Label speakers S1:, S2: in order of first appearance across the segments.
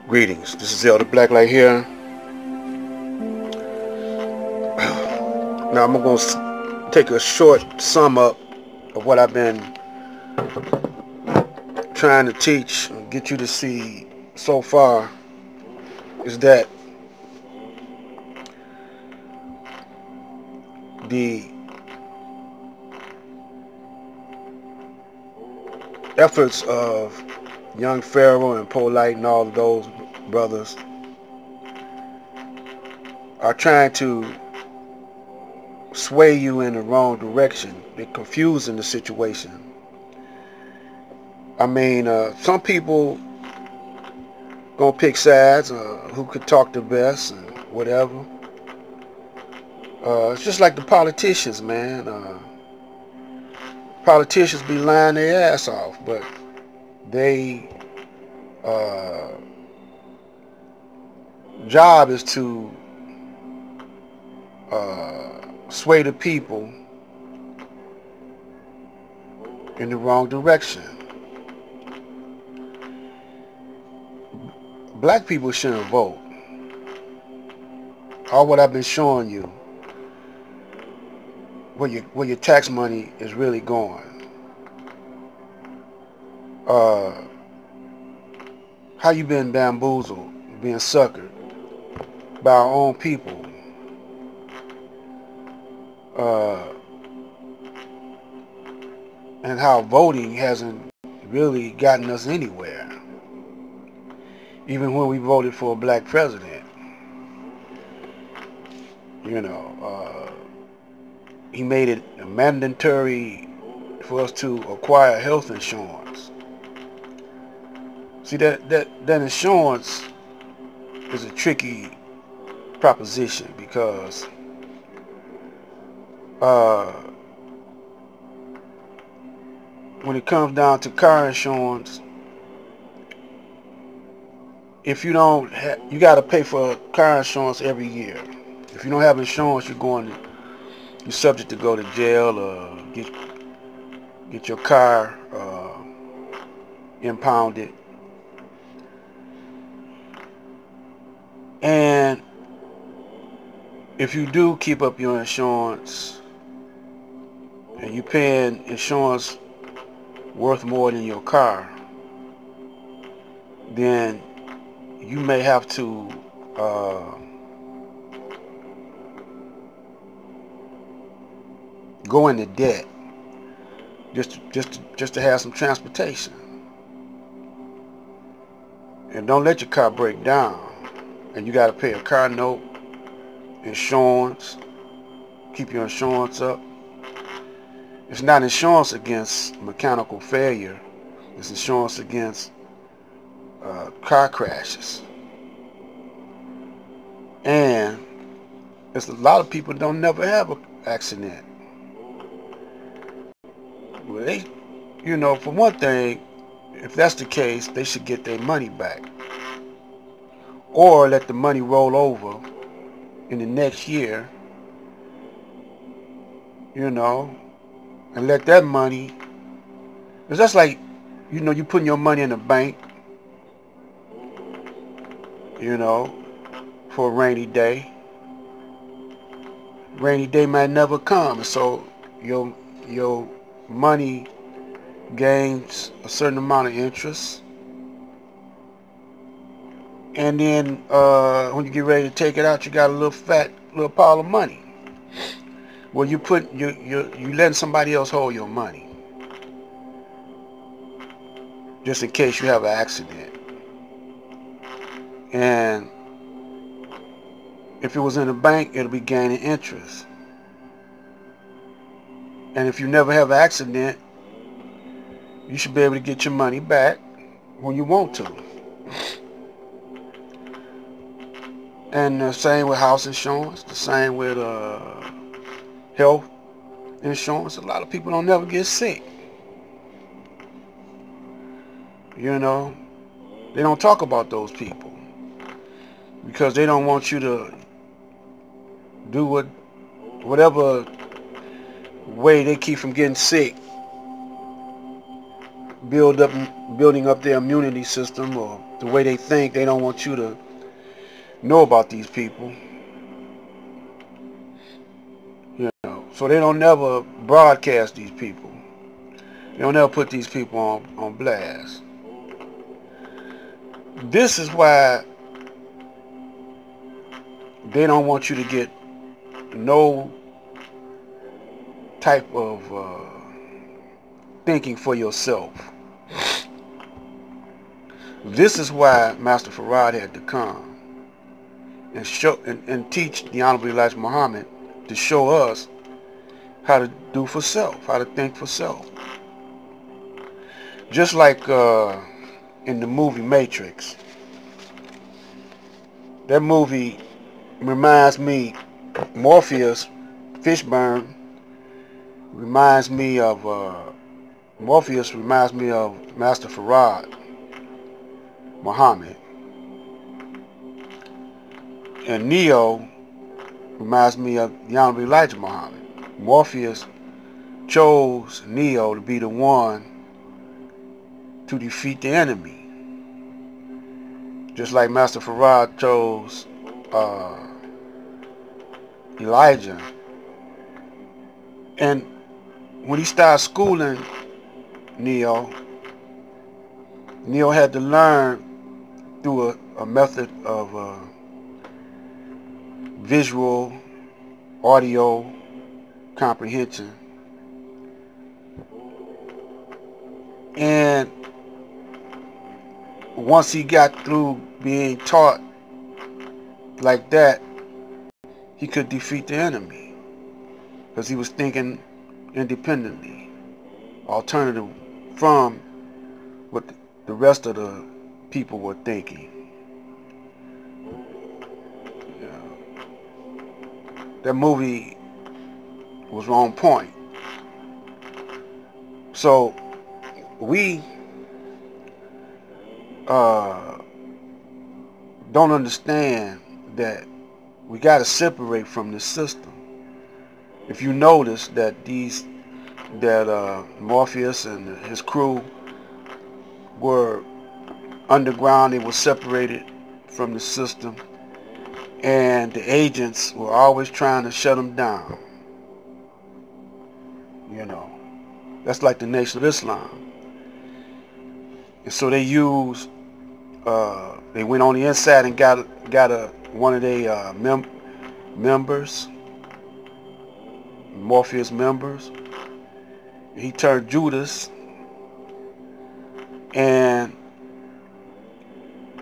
S1: Greetings. This is Elder Blacklight here. Now I'm going to take a short sum up of what I've been trying to teach and get you to see so far is that the efforts of young Pharaoh and Polight and all of those brothers are trying to sway you in the wrong direction. They're confusing the situation. I mean, some people gonna pick sides, who could talk the best and whatever. It's just like the politicians, man. Politicians be lying their ass off, but they job is to sway the people in the wrong direction. Black people shouldn't vote. All what I've been showing you, where your tax money is really going. How you been bamboozled, being suckered by our own people. And how voting hasn't really gotten us anywhere. Even when we voted for a black president, you know, he made it mandatory for us to acquire health insurance. See, that insurance is a tricky proposition because when it comes down to car insurance, if you don't you got to pay for car insurance every year. If you don't have insurance, you're subject to go to jail or get your car impounded. And if you do keep up your insurance and you're paying insurance worth more than your car, then you may have to go into debt just to have some transportation. And don't let your car break down and you got to pay a car note, insurance, keep your insurance up. It's not insurance against mechanical failure. It's insurance against car crashes. And there's a lot of people don't never have an accident. Well, they, for one thing, if that's the case, they should get their money back. Or let the money roll over in the next year, and let that money, because that's like, you putting your money in the bank, for a rainy day. Rainy day might never come, so your money gains a certain amount of interest, and then when you get ready to take it out, you got a little pile of money. Well, you letting somebody else hold your money just in case you have an accident. And if it was in a bank, it'll be gaining interest. And if you never have an accident, you should be able to get your money back when you want to. And the same with house insurance, the same with health insurance. A lot of people don't never get sick. They don't talk about those people because they don't want you to do whatever way they keep from getting sick. building up their immunity system, or the way they think. They don't want you to know about these people. You know, so they don't never broadcast these people. They don't ever put these people on blast. This is why they don't want you to get no type of thinking for yourself. This is why Master Pharaoh had to come and show and teach the Honorable Elijah Muhammad to show us how to do for self, how to think for self. Just like in the movie Matrix. That movie reminds me, Morpheus, Fishburne, reminds me of, Morpheus reminds me of Master Pharaoh Muhammad. And Neo reminds me of the Honorable Elijah Muhammad. Morpheus chose Neo to be the one to defeat the enemy. Just like Master Pharaoh chose Elijah. And when he started schooling Neo had to learn through a method of visual, audio comprehension. And once he got through being taught like that, he could defeat the enemy because he was thinking independently, alternative from what the rest of the people were thinking. That movie was on point. So we don't understand that we got to separate from the system. If you notice that Morpheus and his crew were underground, they were separated from the system, and the agents were always trying to shut them down. You know, that's like the Nation of Islam. And so they used, they went on the inside and got one of their members, Morpheus members. He turned Judas and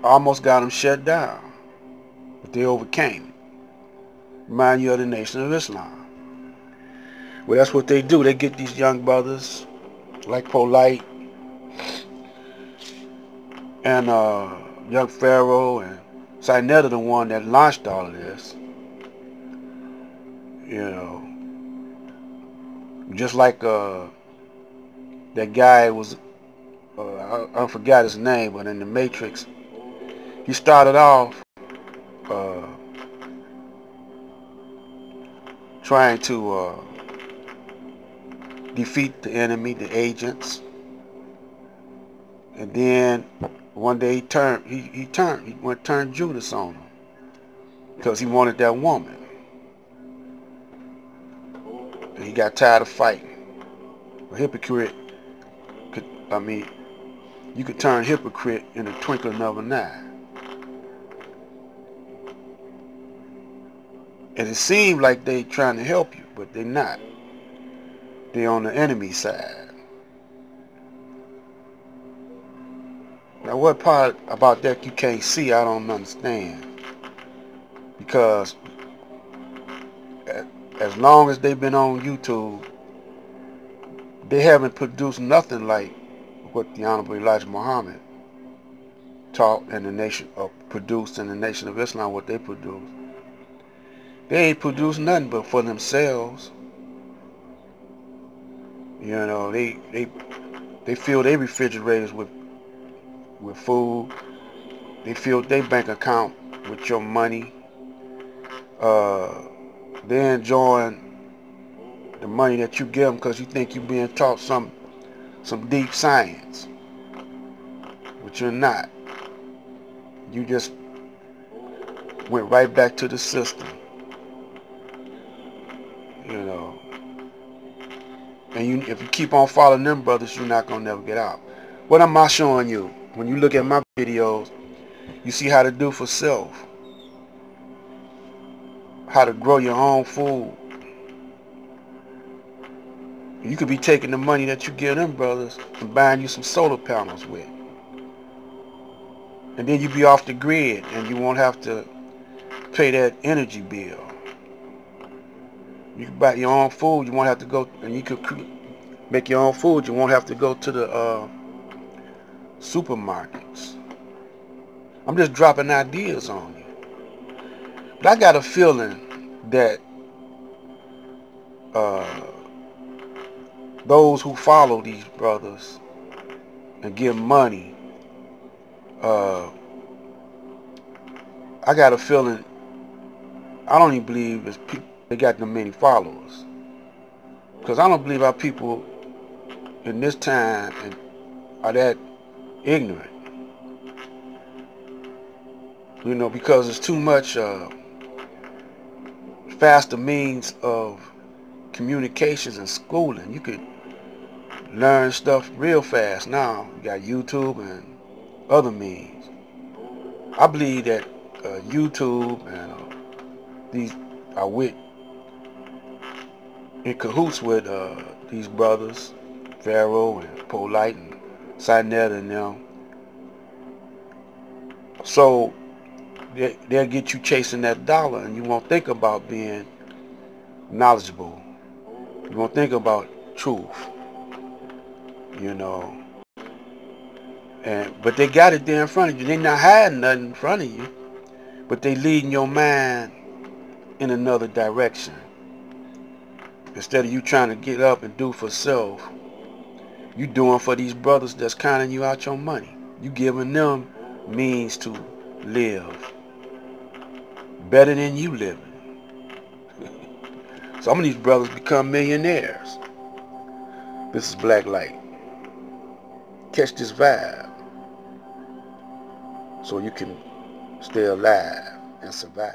S1: almost got him shut down, but they overcame it. Remind you of the Nation of Islam. Well, that's what they do. They get these young brothers like Polight and young Pharaoh and Sinetta, the one that launched all of this. You know, just like that guy was, I forgot his name, but in the Matrix, he started off trying to defeat the enemy, the agents, and then one day he turned Judas on them because he wanted that woman, and he got tired of fighting. A hypocrite you could turn hypocrite in a twinkling of an eye. And it seemed like they trying to help you, but they're not. They're on the enemy side. Now what part about that you can't see, I don't understand. Because as long as they've been on YouTube, they haven't produced nothing like what the Honorable Elijah Muhammad taught in the nation, or produced in the Nation of Islam, what they produced. They ain't produced nothing but for themselves. You know, they fill their refrigerators with food. They fill their bank account with your money. They're enjoying the money that you give them because you think you're being taught some some deep science, but you're not. You just went right back to the system, you know. And if you keep on following them brothers, you're not gonna never get out. What am I showing you? When you look at my videos, you see how to do for self, how to grow your own food. You could be taking the money that you give them brothers and buying you some solar panels with. And then you be off the grid and you won't have to pay that energy bill. You can buy your own food, you won't have to go, and you could make your own food, you won't have to go to the supermarkets. I'm just dropping ideas on you. But I got a feeling that those who follow these brothers and give money, I got a feeling, I don't even believe it's people, they got that many followers. Because I don't believe our people in this time are that ignorant. You know, because it's too much faster means of communications and schooling. You could learn stuff real fast now. You got YouTube and other means. I believe that YouTube and these are in cahoots with these brothers, Pharaoh and Polight and Sinetta and them. So they'll get you chasing that dollar, and you won't think about being knowledgeable. You won't think about truth, you know. But they got it there in front of you. They're not hiding nothing in front of you, but they leading your mind in another direction. Instead of you trying to get up and do for self, you doing for these brothers that's counting you out your money. You giving them means to live better than you living. Some of these brothers become millionaires. This is Black Light. Catch this vibe so you can stay alive and survive.